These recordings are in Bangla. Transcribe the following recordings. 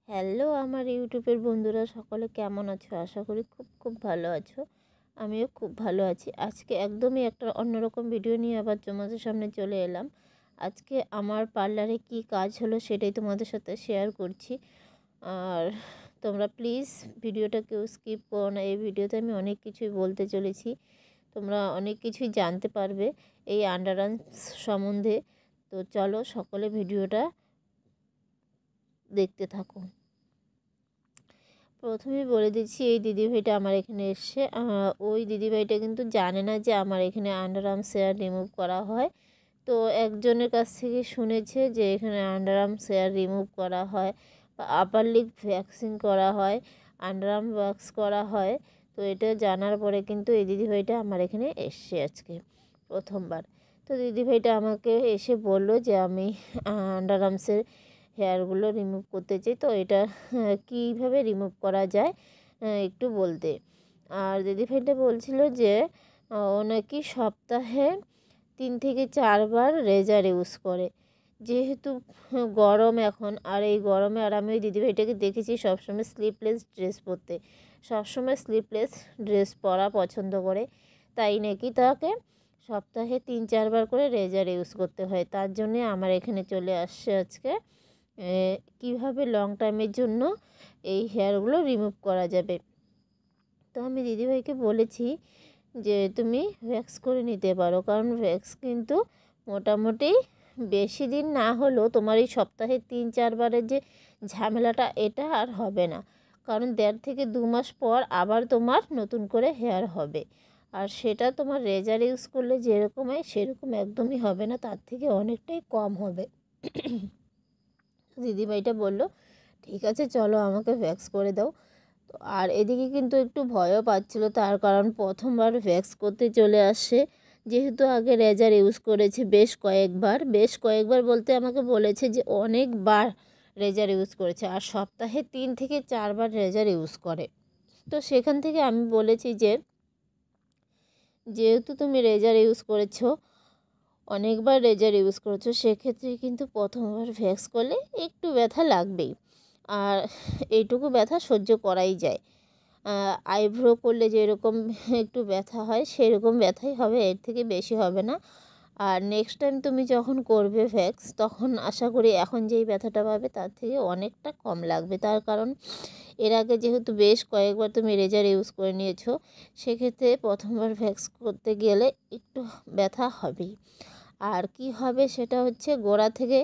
হ্যালো আমার ইউটিউবের বন্ধুরা সকলে কেমন আছো? আশা করি খুব খুব ভালো আছো। আমিও খুব ভালো আছি। আজকে একদমই একটা অন্যরকম ভিডিও নিয়ে আবার তোমাদের সামনে চলে এলাম। আজকে আমার পার্লারে কি কাজ হলো সেটাই তোমাদের সাথে শেয়ার করছি। আর তোমরা প্লিজ ভিডিওটা কেউ স্কিপ করো না। এই ভিডিওতে আমি অনেক কিছুই বলতে চলেছি। তোমরা অনেক কিছুই জানতে পারবে এই আন্ডার আর্মস সম্বন্ধে। তো চলো সকলে ভিডিওটা দেখতে থাকো। প্রথমেই বলে দিচ্ছি, এই দিদিভাইটা আমার এখানে এসছে। ওই দিদিভাইটা কিন্তু জানে না যে আমার এখানে আন্ডার আর্মস হেয়ার রিমুভ করা হয়। তো একজনের কাছ থেকে শুনেছে যে এখানে আন্ডার আর্মস হেয়ার রিমুভ করা হয় বা আপার লিপ ভ্যাক্সিং করা হয়, আন্ডার আর্ম ওয়াক্স করা হয়। তো এটা জানার পরে কিন্তু এই দিদিভাইটা আমার এখানে এসছে আজকে প্রথমবার। তো দিদিভাইটা আমাকে এসে বলল যে আমি আন্ডার আর্মসের হেয়ারগুলো রিমুভ করতে চাই। তো এটা কীভাবে রিমুভ করা যায় একটু বলতে। আর দিদিভাইটা বলছিল যে ও নাকি সপ্তাহে 3 থেকে 4 বার রেজার ইউজ করে। যেহেতু গরম এখন, আর এই গরমে আর আমি ওই দিদিভাইটাকে দেখেছি সবসময় স্লিভলেস ড্রেস পরতে, সবসময় স্লিভলেস ড্রেস পরা পছন্দ করে। তাই নাকি তাকে সপ্তাহে 3-4 বার করে রেজার ইউজ করতে হয়। তার জন্যে আমার এখানে চলে আসছে আজকে কিভাবে লং টাইমের জন্য এই হেয়ারগুলো রিমুভ করা যাবে। তো আমি দিদিভাইকে বলেছি যে তুমি ভ্যাক্স করে নিতে পারো, কারণ ভ্যাক্স কিন্তু মোটামুটি বেশি দিন না হলেও তোমার এই সপ্তাহে 3-4 বারের যে ঝামেলাটা এটা আর হবে না। কারণ 1.5 থেকে 2 মাস পর আবার তোমার নতুন করে হেয়ার হবে। আর সেটা তোমার রেজার ইউজ করলে যেরকম হয় সেরকম একদমই হবে না, তার থেকে অনেকটাই কম হবে। দিদিভাইটা বলল ঠিক আছে চলো আমাকে ভ্যাক্স করে দাও। তো আর এদিকে কিন্তু একটু ভয়ও পাচ্ছিলো, তার কারণ প্রথমবার ভ্যাক্স করতে চলে আসে। যেহেতু আগে রেজার ইউজ করেছে বেশ কয়েকবার বলতে আমাকে বলেছে যে অনেকবার রেজার ইউজ করেছে, আর সপ্তাহে 3 থেকে 4 বার রেজার ইউজ করে। তো সেখান থেকে আমি বলেছি যে যেহেতু তুমি রেজার ইউজ করেছো, অনেকবার রেজার ইউজ করেছো, সেক্ষেত্রে কিন্তু প্রথমবার ভ্যাক্স করলে একটু ব্যথা লাগবেই। আর এইটুকু ব্যথা সহ্য করাই যায়। আইব্রো করলে যেরকম একটু ব্যথা হয় সেরকম ব্যথাই হবে, এর থেকে বেশি হবে না। আর নেক্সট টাইম তুমি যখন করবে ভ্যাক্স, তখন আশা করি এখন যেই ব্যথাটা পাবে তার থেকে অনেকটা কম লাগবে। তার কারণ এর আগে যেহেতু বেশ কয়েকবার তুমি রেজার ইউজ করে নিয়েছো, সেক্ষেত্রে প্রথমবার ভ্যাক্স করতে গেলে একটু ব্যথা হবেই। আর কি হবে সেটা হচ্ছে গোড়া থেকে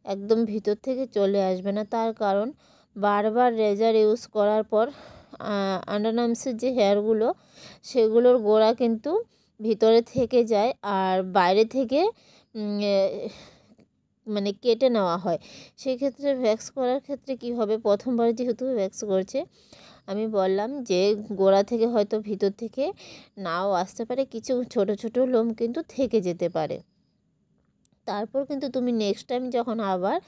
একদম ভিতর থেকে চলে আসবে না। তার কারণ বারবার রেজার ইউজ করার পর আন্ডার আর্মসের যে হেয়ারগুলো সেগুলোর গোড়া কিন্তু ভিতরে থেকে যায়, আর বাইরে থেকে মানে কেটে নেওয়া হয়। সেক্ষেত্রে ভ্যাক্স করার ক্ষেত্রে কি হবে, প্রথমবার যেহেতু ভ্যাক্স করছে, আমি বললাম যে গোড়া থেকে হয়তো ভিতর থেকে নাও আসতে পারে, কিছু ছোট ছোট লোম কিন্তু থেকে যেতে পারে। তারপর কিন্তু তুমি নেক্সট টাইম যখন আবার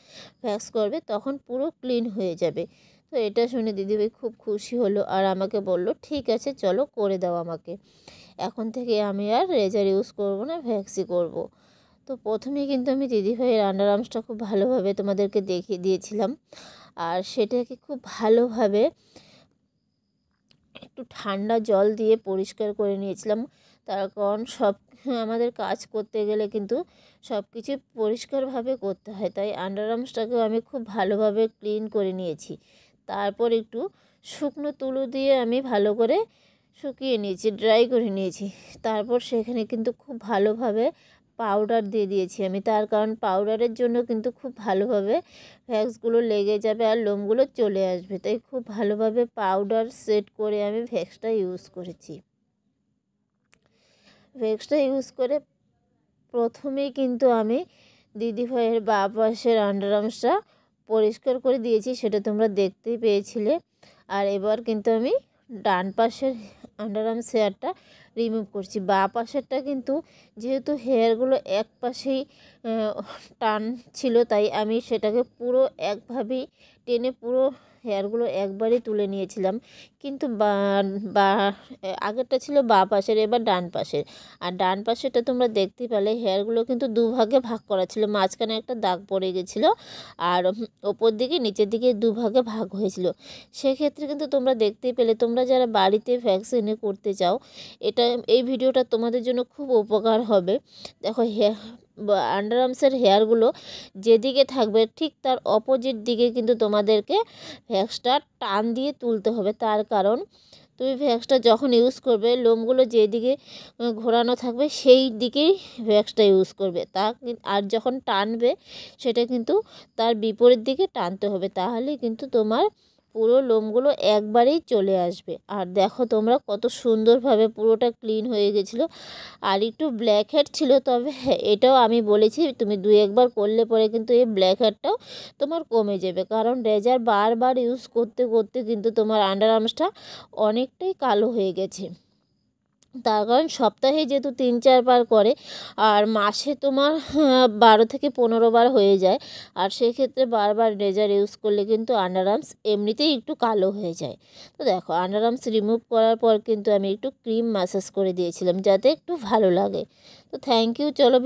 ভ্যাক্স করবে তখন পুরো ক্লিন হয়ে যাবে। তো এটা শুনে দিদিভাই খুব খুশি হলো, আর আমাকে বলল ঠিক আছে চলো করে দাও আমাকে, এখন থেকে আমি আর রেজার ইউজ করব না, ভ্যাক্সই করব। তো প্রথমেই কিন্তু আমি দিদিভাইয়ের আন্ডার আর্মসটা খুব ভালোভাবে তোমাদেরকে দেখিয়ে দিয়েছিলাম, আর সেটাকে খুব ভালোভাবে একটু ঠান্ডা জল দিয়ে পরিষ্কার করে নিয়েছিলাম। তার কারণ আমাদের কাজ করতে গেলে কিন্তু সব কিছু পরিষ্কারভাবে করতে হয়, তাই আন্ডার আর্মসটাকেও আমি খুব ভালোভাবে ক্লিন করে নিয়েছি। তারপর একটু শুকনো তুলো দিয়ে আমি ভালো করে শুকিয়ে নিয়েছি, ড্রাই করে নিয়েছি। তারপর সেখানে কিন্তু খুব ভালোভাবে পাউডার দিয়ে দিয়েছি আমি, তার কারণ পাউডারের জন্য কিন্তু খুব ভালোভাবে ভ্যাক্সগুলো লেগে যাবে আর লোমগুলো চলে আসবে। তাই খুব ভালোভাবে পাউডার সেট করে আমি ভ্যাক্সটা ইউজ করেছি। ভ্যাক্সটা ইউজ করে প্রথমেই কিন্তু আমি দিদিভাইয়ের বাঁ পাশের আন্ডার আর্মসটা পরিষ্কার করে দিয়েছি, সেটা তোমরা দেখতেই পেয়েছিলে। আর এবার কিন্তু আমি ডান পাশের আন্ডার আর্মস হেয়ারটা রিমুভ করছি। বাঁ পাশেরটা কিন্তু যেহেতু হেয়ারগুলো এক পাশেই টান ছিল, তাই আমি সেটাকে পুরো একভাবেই টেনে পুরো হেয়ারগুলো একবারই তুলে নিয়েছিলাম। কিন্তু বা আগেরটা ছিল বাঁ পাশের, এবার ডান পাশের। আর ডান পাশেরটা তোমরা দেখতে পেলে হেয়ারগুলো কিন্তু দুভাগে ভাগ করা ছিল, মাঝখানে একটা দাগ পড়ে গেছিলো আর ওপর দিকে নিচের দিকে দুভাগে ভাগ হয়েছিল। সেক্ষেত্রে কিন্তু তোমরা দেখতেই পেলে, তোমরা যারা বাড়িতে ভ্যাকসিনে করতে চাও, এই ভিডিওটা তোমাদের জন্য খুব উপকার হবে। দেখো আন্ডার আর্মসের হেয়ারগুলো যেদিকে থাকবে ঠিক তার অপোজিট দিকে কিন্তু তোমাদেরকে ভ্যাক্সটা টান দিয়ে তুলতে হবে। তার কারণ তুমি ভ্যাক্সটা যখন ইউজ করবে, লোমগুলো যেদিকে ঘোরানো থাকবে সেই দিকেই ভ্যাক্সটা ইউজ করবে। আর যখন টানবে সেটা কিন্তু তার বিপরীত দিকে টানতে হবে, তাহলে কিন্তু তোমার পুরো লোমগুলো একবারেই চলে আসবে। আর দেখো তোমরা কত সুন্দরভাবে পুরোটা ক্লিন হয়ে গেছিলো। আর একটু ব্ল্যাক হেড ছিল, তবে হ্যাঁ, এটাও আমি বলেছি তুমি 2-1 বার করলে পরে কিন্তু এই ব্ল্যাক হেডটাও তোমার কমে যাবে। কারণ রেজার বারবার ইউজ করতে করতে কিন্তু তোমার আন্ডার আর্মসটা অনেকটাই কালো হয়ে গেছে। তার কারণ সপ্তাহে যেহেতু 3-4 বার করে, আর মাসে তোমার 12 থেকে 15 বার হয়ে যায়। আর সেক্ষেত্রে বারবার রেজার ইউজ করলে কিন্তু আন্ডার আর্মস এমনিতেই একটু কালো হয়ে যায়। তো দেখো আন্ডার আর্মস রিমুভ করার পর কিন্তু আমি একটু ক্রিম ম্যাসাজ করে দিয়েছিলাম যাতে একটু ভালো লাগে। তো থ্যাংক ইউ। চলো